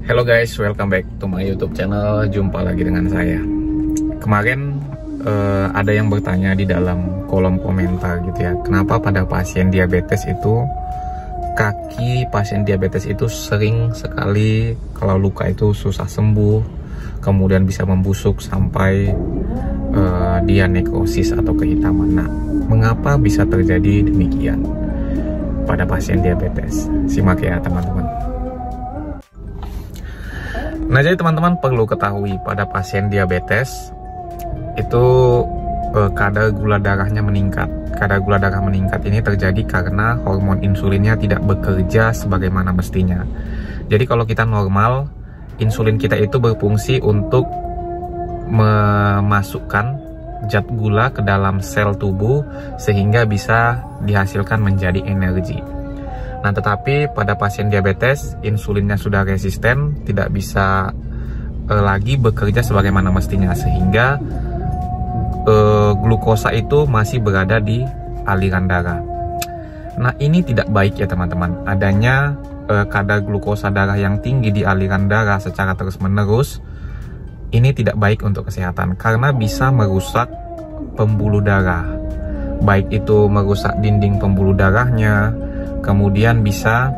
Hello guys, welcome back to my YouTube channel. Jumpa lagi dengan saya. Kemarin ada yang bertanya di dalam kolom komentar gitu ya, kenapa pada pasien diabetes itu kaki pasien diabetes itu sering sekali kalau luka itu susah sembuh, kemudian bisa membusuk sampai dia nekrosis atau kehitaman. Nah, mengapa bisa terjadi demikian pada pasien diabetes? Simak ya teman-teman. Nah, jadi teman-teman perlu ketahui pada pasien diabetes itu kadar gula darahnya meningkat. Kadar gula darah meningkat ini terjadi karena hormon insulinnya tidak bekerja sebagaimana mestinya. Jadi kalau kita normal, insulin kita itu berfungsi untuk memasukkan zat gula ke dalam sel tubuh sehingga bisa dihasilkan menjadi energi. Nah, tetapi pada pasien diabetes, insulinnya sudah resisten, tidak bisa lagi bekerja sebagaimana mestinya, sehingga glukosa itu masih berada di aliran darah. Nah, ini tidak baik ya teman-teman. Adanya kadar glukosa darah yang tinggi di aliran darah secara terus-menerus, ini tidak baik untuk kesehatan, karena bisa merusak pembuluh darah. Baik itu merusak dinding pembuluh darahnya, kemudian bisa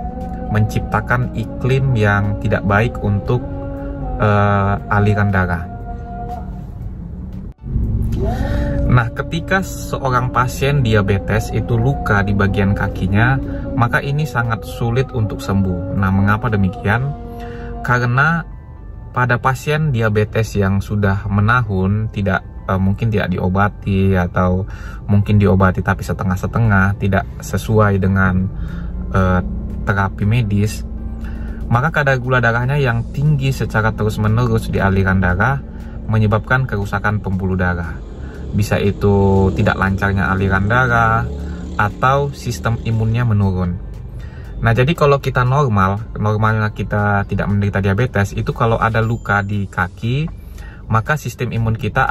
menciptakan iklim yang tidak baik untuk aliran darah. Nah, ketika seorang pasien diabetes itu luka di bagian kakinya, maka ini sangat sulit untuk sembuh. Nah, mengapa demikian? Karena pada pasien diabetes yang sudah menahun, mungkin tidak diobati, atau mungkin diobati tapi setengah-setengah, tidak sesuai dengan terapi medis, maka kadar gula darahnya yang tinggi secara terus-menerus di aliran darah menyebabkan kerusakan pembuluh darah. Bisa itu tidak lancarnya aliran darah atau sistem imunnya menurun. Nah, jadi kalau kita normalnya kita tidak menderita diabetes, itu kalau ada luka di kaki, maka sistem imun kita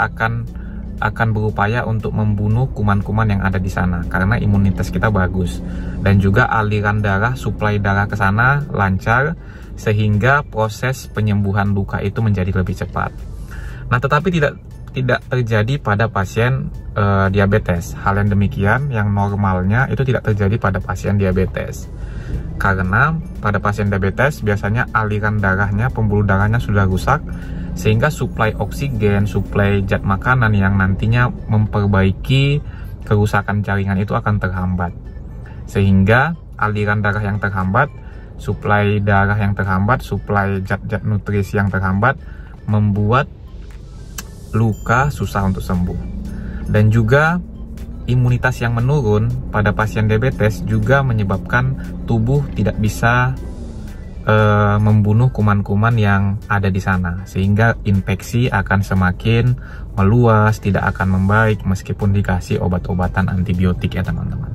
akan berupaya untuk membunuh kuman-kuman yang ada di sana, karena imunitas kita bagus, dan juga aliran darah, suplai darah ke sana lancar, sehingga proses penyembuhan luka itu menjadi lebih cepat. Nah, tetapi tidak terjadi pada pasien diabetes. Hal yang demikian, yang normalnya itu tidak terjadi pada pasien diabetes, karena pada pasien diabetes biasanya aliran darahnya, pembuluh darahnya sudah rusak, sehingga suplai oksigen, suplai zat makanan yang nantinya memperbaiki kerusakan jaringan itu akan terhambat. Sehingga aliran darah yang terhambat, suplai darah yang terhambat, suplai zat-zat nutrisi yang terhambat, membuat luka susah untuk sembuh. Dan juga imunitas yang menurun pada pasien diabetes juga menyebabkan tubuh tidak bisa membunuh kuman-kuman yang ada di sana, sehingga infeksi akan semakin meluas, tidak akan membaik meskipun dikasih obat-obatan antibiotik ya teman-teman.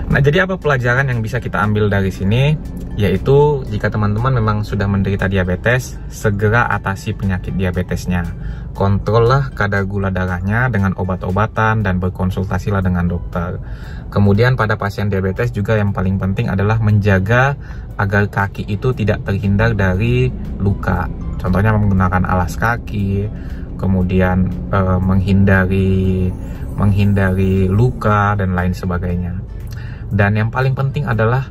Nah, jadi apa pelajaran yang bisa kita ambil dari sini? Yaitu jika teman-teman memang sudah menderita diabetes, segera atasi penyakit diabetesnya. Kontrollah kadar gula darahnya dengan obat-obatan dan berkonsultasilah dengan dokter. Kemudian pada pasien diabetes juga yang paling penting adalah menjaga agar kaki itu tidak terhindar dari luka. Contohnya menggunakan alas kaki, kemudian menghindari luka dan lain sebagainya. Dan yang paling penting adalah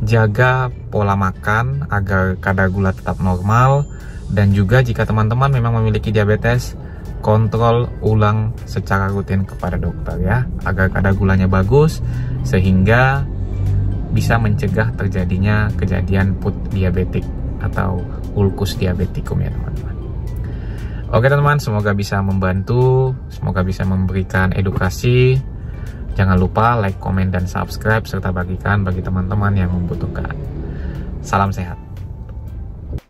jaga pola makan agar kadar gula tetap normal. Dan juga jika teman-teman memang memiliki diabetes, kontrol ulang secara rutin kepada dokter ya, agar kadar gulanya bagus, sehingga bisa mencegah terjadinya kejadian food diabetik atau ulkus diabetikum ya teman-teman. Oke teman-teman, semoga bisa membantu, semoga bisa memberikan edukasi. Jangan lupa like, komen, dan subscribe, serta bagikan bagi teman-teman yang membutuhkan. Salam sehat.